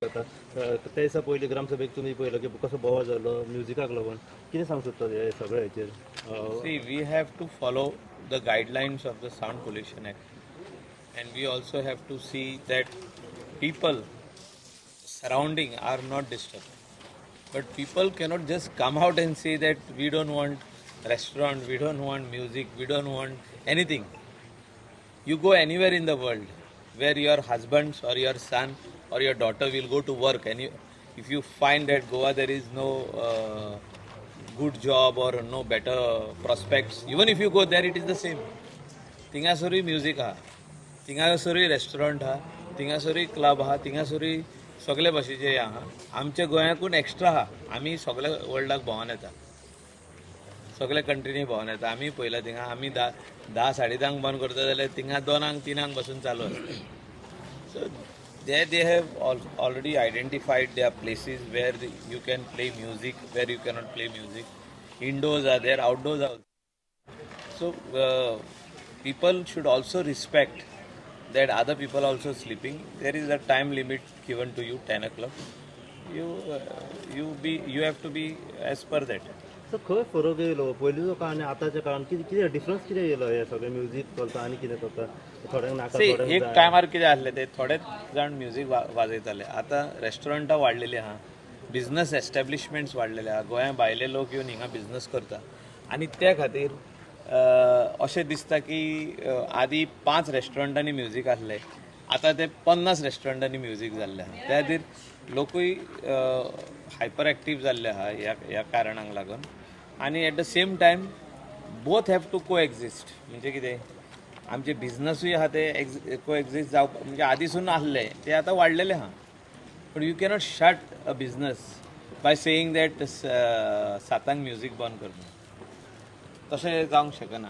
आता त्या दिसा पयलीं ग्रामसभेक तुमी पळयलो की कसो बोवाळ जालो म्युजिकाक लागून कितें सांग सोदता हे सगळ्या हेचेर See, we have to follow the guidelines of the Sound Pollution Act, and we also have to see that people surrounding are not disturbed. But people cannot just come out and say that we don't want restaurant, we don't want music, we don't want anything. You go anywhere in the world where your husband or your son or your daughter will go to work, and if you find that Goa there is no good job or no better prospects, even if you go there, it is the same. Tingasuri music ha, Tingasuri restaurant ha, Tingasuri club ha, Tingasuri सगळे भाशेचे आहा आमच्या गोंयाकून extra हा आमी सगळ्या वर्ल्डाक भोंवन येता सगळे कंट्रीनी भोंवन येता आमी पयला थिंगा आमी धा साडे धांक बंद करता जाल्यार थिंगा 2-3 पासून चालू आसता so they have already identified their places where you can play music, where you cannot play music. Indoors are there, outdoors are so people should also respect that other people also sleeping. There is a time limit given to you, 10 o'clock. You have to be as per that. So खंय फरक येयलो पयलींचो काळ आनी आतांच्या काळान कितें difference कितें येयलो हे सगळें म्युजीक चलता आनी कितें चलता थोड्यांक नाका See, थोड्यांक एक जाय. टायमार कितें आसलें ते थोडेच जाण म्युजीक वाजयताले आतां रेस्टॉरंटां वाडलेलीं आहा बिझनस एस्टॅब्लिशमेंट्स वाडलेले आहा गोंया भायले लोक येवन हिंगा बिझनस करता आनी त्या खातीर अशें दिसता की आदी 5 रेस्टॉरंटांनी म्युजीक आसलें आतां ते 50 रेस्टॉरंटांनी म्युजीक जाल्लें आहा त्या खातीर लोकूय हायपर एक्टीव जाल्ले आहा ह्या कारणांक लागून आनी at the same time both have to coexist म्हणजे कितें आमचे बिझनसूय आहा ते को एक्झिस्ट जावपाक म्हणजे आदीसून आसले ते आतां वाडलेले आहा but you cannot shut a business by saying that 7 music बंद करता तशें जावंक शकना